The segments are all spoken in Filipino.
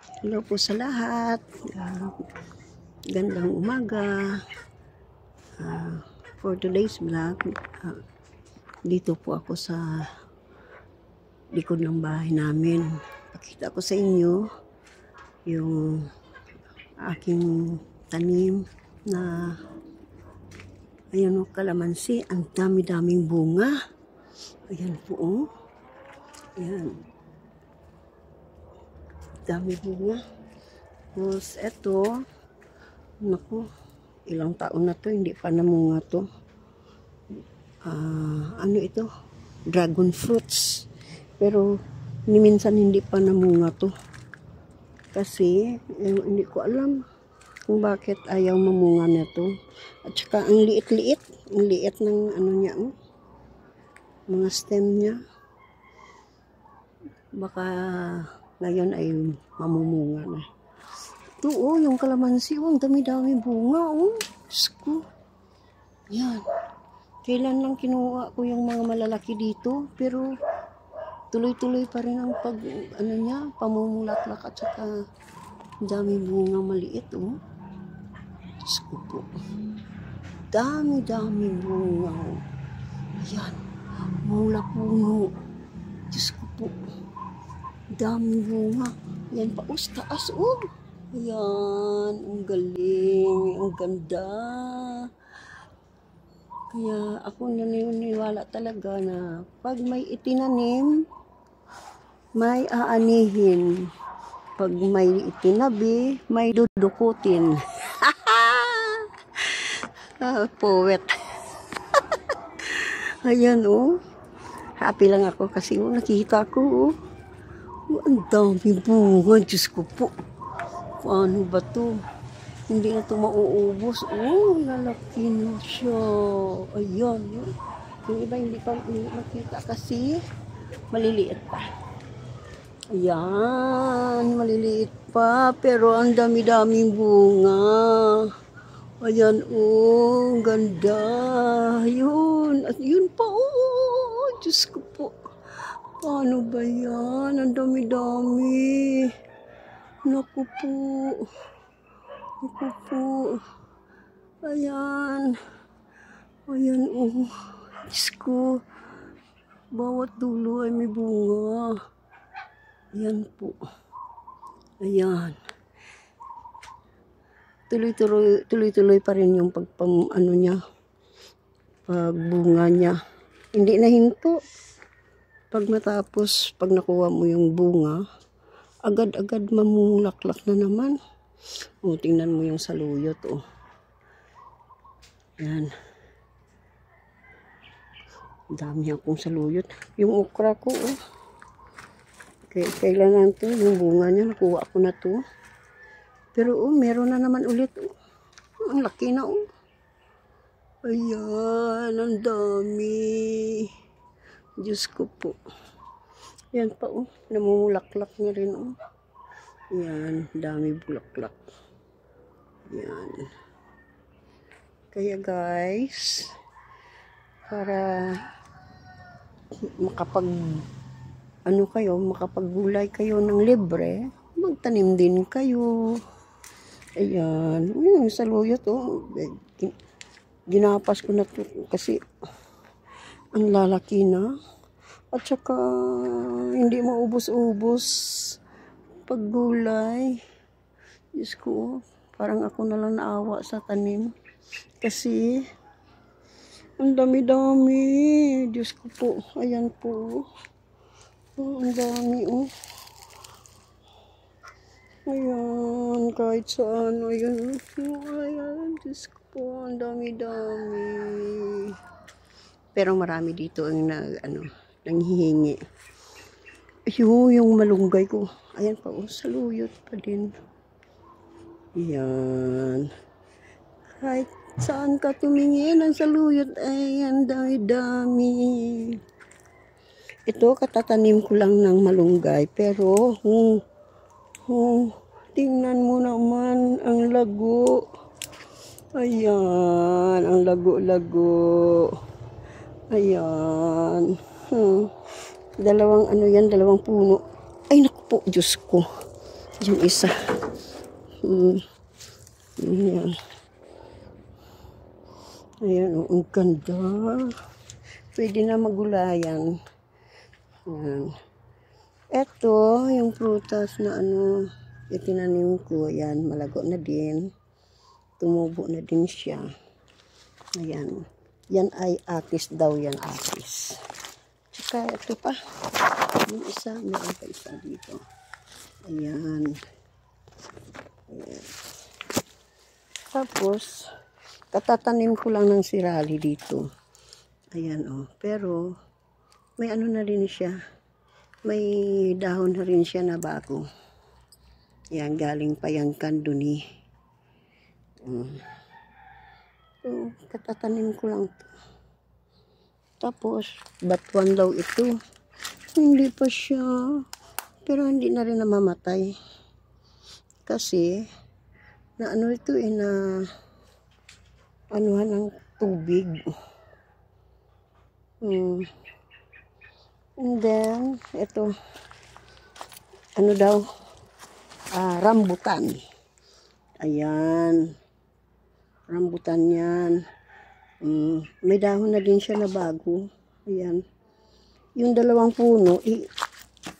Hello po sa lahat. Gandang umaga. For today's vlog, dito po ako sa likod ng bahay namin. Pakita ko sa inyo yung aking tanim na ayan o, kalamansi. Ang dami-daming bunga. Ayan po o. Ayan. Dami bunga. Tapos eto, naku, ilang taon na to, hindi pa namunga to. Ano ito? Dragon fruits. Pero minsan hindi pa namunga to. Kasi hindi ko alam kung bakit ayaw mamunga na to. At saka ang liit-liit. Ang liit ng ano niya, mga stem niya. Baka ngayon ay mamumunga na. Ito yung kalamansi, ang dami-dami bunga, Diyos ko. Yan. Kailan lang kinuha ko yung mga malalaki dito, pero tuloy-tuloy pa rin ang pamumulaklak at saka dami bunga maliit, Diyos ko po. Dami-dami bunga, Yan. Mula puno. Diyos ko po. Dami bunga. Yan pa, taas, Ayan, ang galing, ang ganda. Kaya ako naniniwala talaga na pag may itinanim, may aanihin. Pag may itinabi, may dudukutin. Poet. Ayan, Happy lang ako kasi nakita ko, ang dami bunga. Diyos ko po. Paano ba to? Hindi na ito mauubos. Lalaki na siya. Ayan. Yung iba hindi pa makita kasi maliliit pa. Ayan. Maliliit pa. Pero ang dami-daming bunga. Ayan. Ganda. Yun. At yun pa. Diyos ko po. Paano ba yan? Ang dami-dami. Naku po. Naku po. Ayan. Ayan, Diyos ko. Bawat dulo ay may bunga. Ayan po. Ayan. Tuloy-tuloy pa rin yung pagbunga niya. Hindi na hinto. Pag matapos, pag nakuha mo yung bunga, agad-agad mamulaklak na naman. Tingnan mo yung saluyot, Yan. Dami akong saluyot. Yung okra ko, kailangan to, yung bunga niya, nakuha ko na to. Pero, meron na naman ulit, Ang laki na, Ayan, ang dami. Diyos ko po. Yan pa, namumulaklak na rin, Yan, dami bulaklak. Yan. Kaya guys, para makapaggulay kayo ng libre, magtanim din kayo. Ayan, yung saluyot, ginapas ko na to kasi ang lalaki na. At saka hindi maubos-ubos paggulay. Diyos ko, parang ako na lang naawa sa tanim. Kasi ang dami-dami. Diyos ko po. Ayan po. Ang dami, Ayan, kahit saan. Ayan. Ayan, Diyos ko po. Ang dami-dami. Pero marami dito ang nanghihingi. Yung malunggay ko. Ayan pa, saluyot pa din. Ayan. Kahit saan ka tumingin, ang saluyot ay ang dami-dami. Ito, katatanim ko lang ng malunggay. Pero, tingnan mo naman ang lago. Ayan, ang lago-lago. Ayan. Dalawang puno. Ay, naku po, Diyos ko. Yung isa. Ayan. Ayan, oh, ang ganda. Pwede na magulayan. Ayan. Ito, yung prutas na ano, itinanim ko. Ayan, malago na din. Tumubo na din siya. Ayan. Yan ay atis daw yan, atis. Tsaka ito pa. Yung isa, meron pa isa dito. Ayan. Ayan. Tapos, katatanim ko lang ng sirali dito. Ayan, oh. Pero, may ano na rin siya. May dahon na rin siya na bago. Ayan, galing pa yung kanduni. So, katatanim ko lang to. Tapos, batuan daw ito. Hindi pa siya. Pero hindi na rin namamatay. Kasi, na ano ito na anuhan ng tubig. And then, ito, ano daw, rambutan. Ayan. Rambutan yan. May dahon na din siya na bago. Ayan. Yung dalawang puno,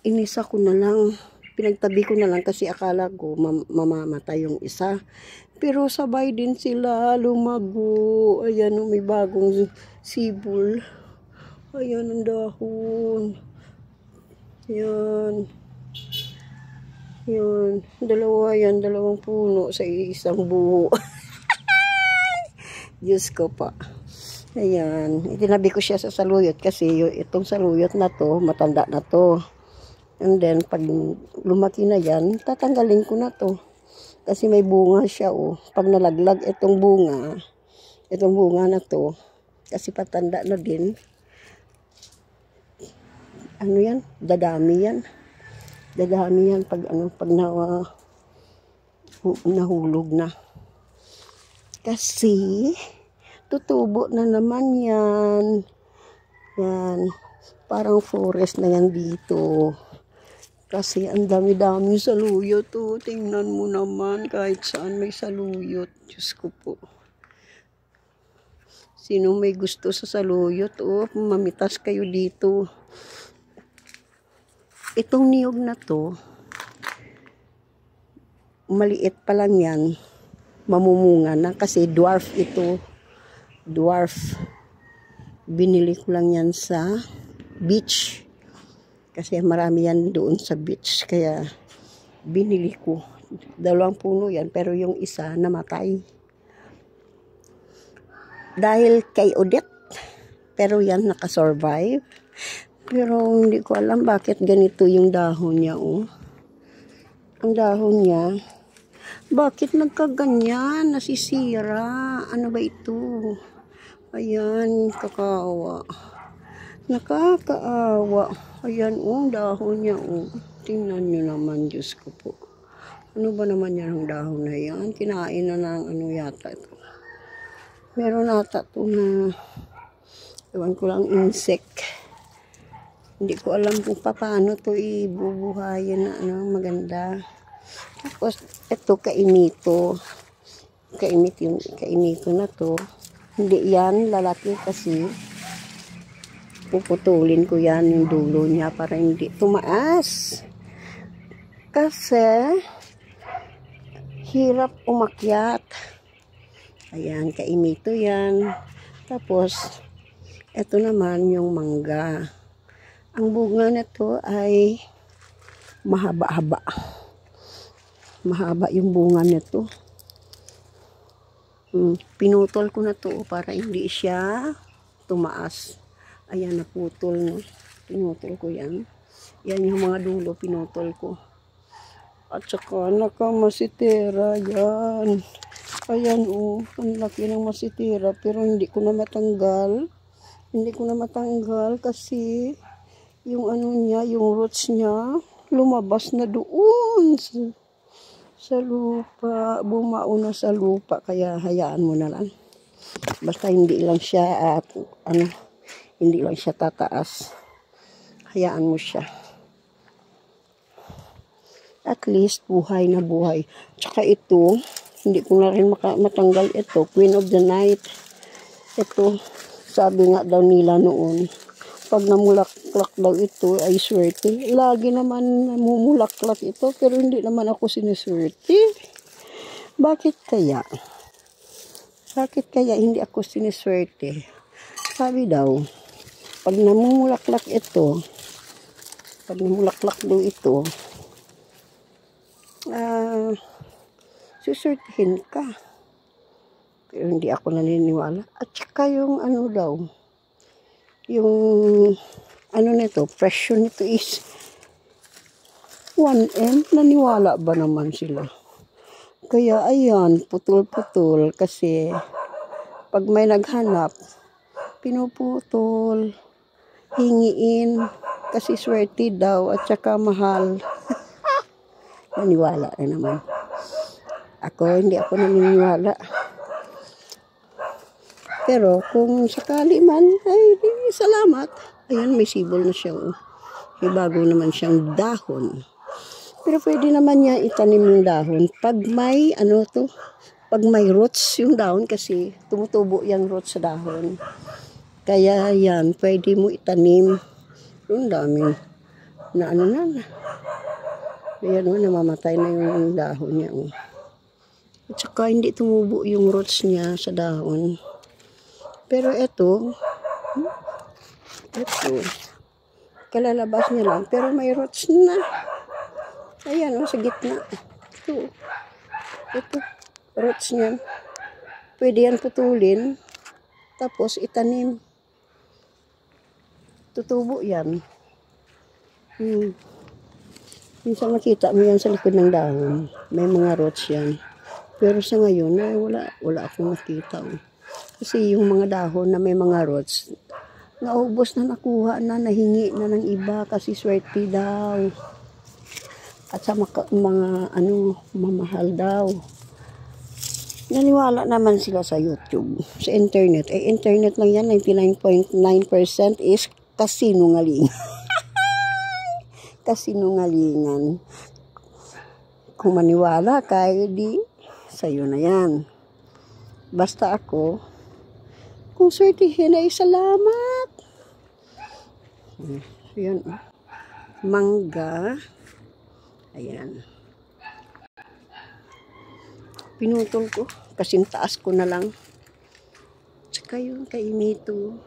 inisa ko na lang. Pinagtabi ko na lang kasi akala ko mamamatay yung isa. Pero sabay din sila lumago. Ayan, may bagong sibol. Ayan ang dahon. Ayan. Yun. Dalawa yan. Dalawang puno sa isang buho. Diyos ko pa. Ayan. Itinabi ko siya sa saluyot kasi itong saluyot na to, matanda na to. And then, pag lumaki na yan, tatanggalin ko na to. Kasi may bunga siya, oh. Pag nalaglag itong bunga na to, kasi patanda na din, ano yan? Dadami yan. Dadami yan pag nahulog na. Kasi, tutubo na naman yan. Yan. Parang forest na yan dito. Kasi ang dami-dami saluyot. Oh. Tingnan mo naman kahit saan may saluyot. Diyos ko po. Sino may gusto sa saluyot? Oh, mamitas kayo dito. Itong niyog na to, maliit pa lang yan. Mamumunga na kasi dwarf ito. Dwarf. Binili ko lang yan sa beach. Kasi marami yan doon sa beach. Kaya binili ko. 2 puno yan. Pero yung isa namatay. Dahil kay Odette. Pero yan nakasurvive. Pero hindi ko alam bakit ganito yung dahon niya. Oh. Ang dahon niya. Bakit nagkaganyan? Nasisira. Ano ba ito? Ayan. Kakaawa. Nakakaawa. Ayan, dahon niya, Tingnan nyo naman, Diyos ko po. Ano ba naman yan ang dahon na yan? Kinain na ng ano yata ito. Meron ata ito na, ewan ko lang, insect. Hindi ko alam kung paano ito ibubuhayin na maganda. Tapos, ito kainito. Kainito na to. Hindi yan, lalaki kasi. Puputulin ko yan yung dulo niya para hindi tumaas. Kasi hirap umakyat. Ayan, kainito yan. Tapos, ito naman yung mangga. Ang bunga nito ay mahaba-haba. Mahaba yung bunga nito. Pinutol ko na to para hindi siya tumaas. Ayan, naputol na. Pinutol ko yan. Yan yung mga dulo, pinutol ko. At saka, nakamasitera yan. Ayan, ang laki ng masitera. Pero hindi ko na matanggal. Hindi ko na matanggal kasi yung ano niya, yung roots niya, lumabas na doon sa lupa. Bumao na sa lupa. Kaya hayaan mo na lang. Basta hindi lang siya hindi lang siya tataas. Hayaan mo siya. At least, buhay na buhay. Tsaka ito, hindi ko na rin matanggal ito. Queen of the Night. Ito, sabi nga daw nila noon, pag namulaklak daw ito ay swerte. Lagi naman namumulaklak ito, pero hindi naman ako siniswerte. Bakit kaya? Bakit kaya hindi ako siniswerte? Sabi daw, pag namumulaklak ito, suswertihin ka. Pero hindi ako naniniwala. At saka yung ano daw, yung ano nito, presyo nito is 1M. Naniwala ba naman sila? Kaya ayan, putol-putol kasi pag may naghanap, pinuputol, hingiin, kasi swerte daw at saka mahal. Naniwala na naman. Hindi ako naniniwala. Pero kung sakali man, ay salamat. Ayan, may sibol na siya. May bago naman siyang dahon. Pero pwede naman niya itanim yung dahon. Pag may, pag may roots yung dahon, kasi tumutubo yung roots sa dahon. Kaya yan, pwede mo itanim. Yung daming na ayan, namamatay na yung dahon niya. At saka hindi tumubo yung roots niya sa dahon. Pero ito, kalalabas niya lang. Pero may roots na. Ayan, sa gitna. Ito, roots niya. Pwede yan putulin. Tapos itanim. Tutubo yan. Minsan makita mo yan sa likod ng dahon. May mga roots yan. Pero sa ngayon, wala akong nakita. Kasi yung mga dahon na may mga roots, naubos na, nakuha na, nahingi na ng iba kasi swerte daw. At sa mga mamahal daw. Naniwala naman sila sa YouTube, sa internet. Internet lang yan, 99.9% is kasinungaling. Kasinungalingan. Kung maniwala ka, di sa'yo na yan. Basta ako, kung swertihin ay salamat. Ayan. Mangga. Ayan. Pinutol ko. Kasing taas ko na lang. Tsaka yung kaimito.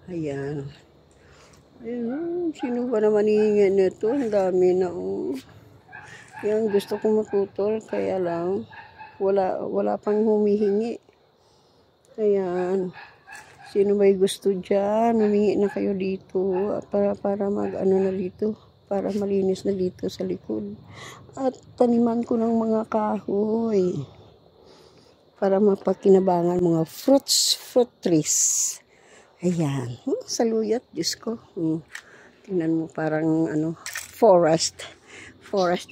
Ayan. Ayan. Sino ba naman hihingi nito? Ang dami na. Yan. Gusto kong maputol. Kaya lang. Wala pang humihingi. Ayan. Sino may gusto dyan? Humingi na kayo dito. Para na dito. Para malinis na dito sa likod. At taniman ko ng mga kahoy. Para mapakinabangan mga fruit trees. Ayan. Saluyot, Diyos ko. Tingnan mo parang forest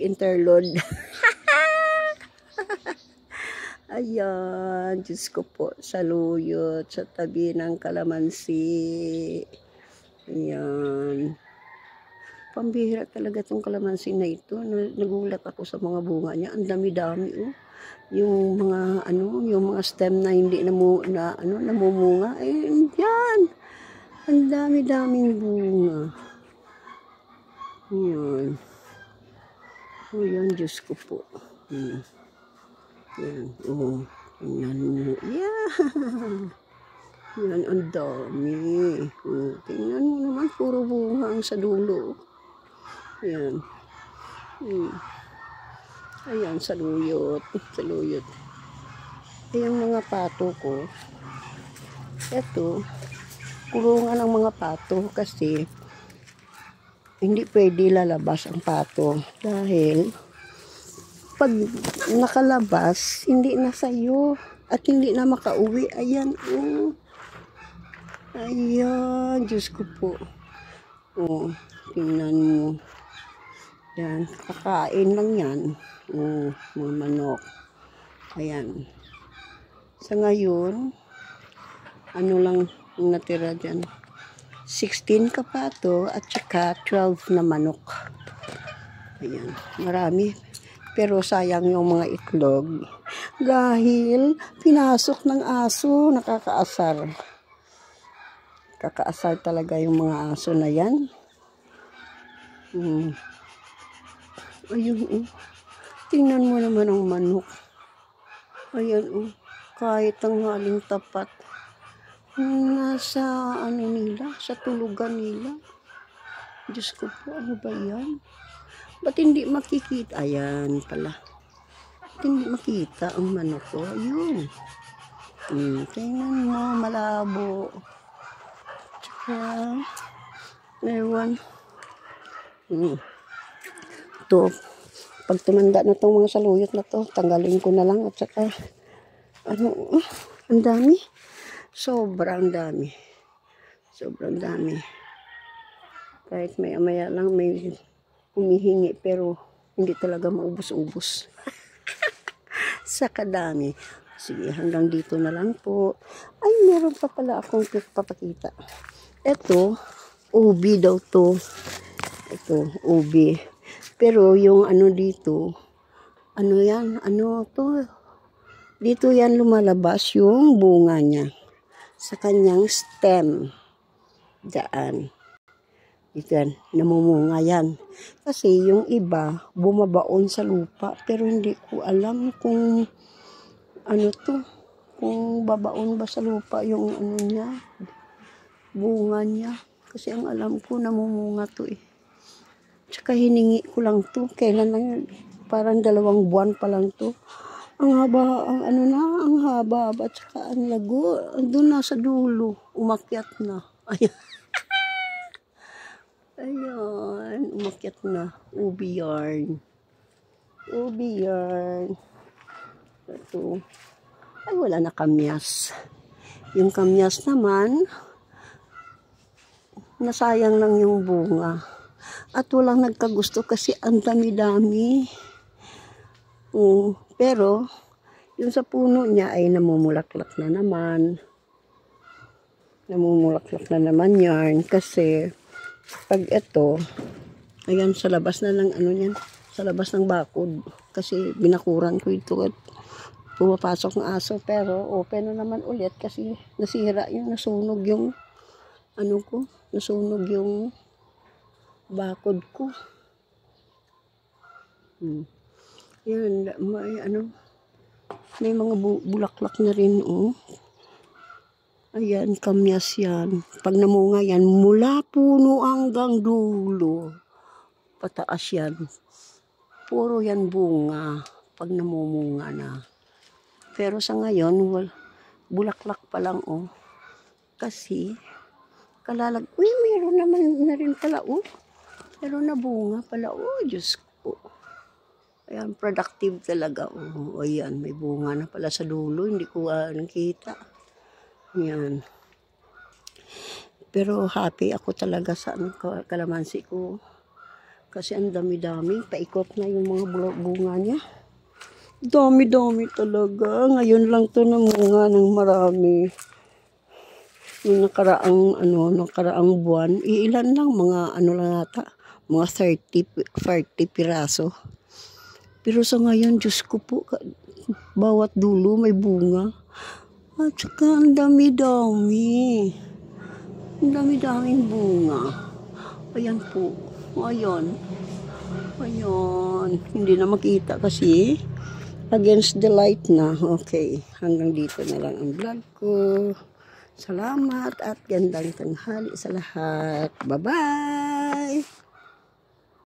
interlude. Ayan, Diyos ko po, saluyot sa tabi ng kalamansi. Ayan. Pambihira talaga itong kalamansi na ito. Nagulat ako sa mga bunga niya. Ang dami-dami, Yung mga stem na hindi namumunga. Ayan. Ang dami-daming bunga. Ayan. Ayan, Diyos ko po. Yan. Tingnan mo. Yeah. Yan, ang dami. Tingnan mo naman, puro bunga ang sa dulo. Yan. Ayan, saluyot. Ayan mga pato ko. Ito, kulungan ng mga pato kasi hindi pwede lalabas ang pato dahil pag nakalabas, hindi na sa'yo at hindi na makauwi. Ayan, Ayan, Diyos ko po. Tingnan mo. Yan, kakain lang yan. Mga manok. Ayan. Sa ngayon, lang natira dyan? 16 kapato at saka 12 na manok. Ayan, marami. Pero sayang yung mga itlog. Dahil pinasok ng aso, nakakaasar. Kakaasar talaga yung mga aso na yan. Ayun, oh. Tingnan mo naman ang manok. Ayan, oh. Kahit ang haling tapat. Nasa, ano nila, sa tulugan nila. Diyos ko po, ano ba yan? Ba't hindi makikita? Ayan pala. Ba't hindi makita ang manok ko? Ayun. Tingnan mo, malabo. Tsaka, ewan. Ito, pag tumanda na itong mga saluyot na to, tanggalin ko na lang. At saka, ano, ang dami. Sobrang dami. Sobrang dami. Kahit maya-maya lang may humihingi, pero hindi talaga maubos-ubos. Sa kadami. Sige, hanggang dito na lang po. Ay, meron pa pala akong papakita. Ito, ubi daw to. Ito, ubi. Pero yung ano dito, ano yan? Ano to? Dito yan lumalabas yung bunga niya. Sa kanyang stem. Daan. Ito yan, namumunga yan. Kasi yung iba, bumabaon sa lupa. Pero hindi ko alam kung ano to. Kung babaon ba sa lupa yung ano niya. Bunga niya. Kasi ang alam ko, namumunga to eh. Tsaka hiningi ko lang to. Kailan lang yun? Parang 2 buwan pa lang to. Ang haba, ang ano na, ang haba. Tsaka ang lago. Doon na sa dulo. Umakyat na. Ayan. Ayan, umakyat na. Ubi yarn. Ubi yarn. Ito. Ay, wala na kamyas. Yung kamyas naman, nasayang lang yung bunga. At walang nagkagusto kasi ang dami-dami. Pero, yung sa puno niya ay namumulaklak na naman. Namumulaklak na naman yarn kasi pag ito, ayan, sa labas na ng ano yan, sa labas ng bakod. Kasi binakuran ko ito at pumapasok ng aso. Pero open na naman ulit kasi nasira yung, nasunog yung, ano ko, nasunog yung bakod ko. Yan, may ano, may mga bulaklak na rin, oh. Ayan, kamyas yan. Pag namunga yan, mula puno hanggang dulo. Pataas yan. Puro yan bunga pag namumunga na. Pero sa ngayon, bulaklak pa lang, oh. Kasi, uy, meron naman na rin pala, oh. Meron na bunga pala, oh, Diyos ko. Ayan, productive talaga, oh. Ayan, may bunga na pala sa dulo. Hindi ko nakita. Yan. Pero happy ako talaga sa kalamansi ko. Kasi ang dami-dami. Paikot na yung mga bunga niya. Dami-dami talaga. Ngayon lang to namunga ng marami. Yung nakaraang buwan. Iilan lang, mga ano lang ata. Mga 30 piraso. Pero sa ngayon, Diyos ko po, bawat dulo may bunga. At saka ang dami-dami. Ang dami-daming bunga. Ayan po. Ayan. Ayan. Hindi na makita kasi against the light na. Okay. Hanggang dito na lang ang vlog ko. Salamat at gandang tanghali sa lahat. Bye-bye!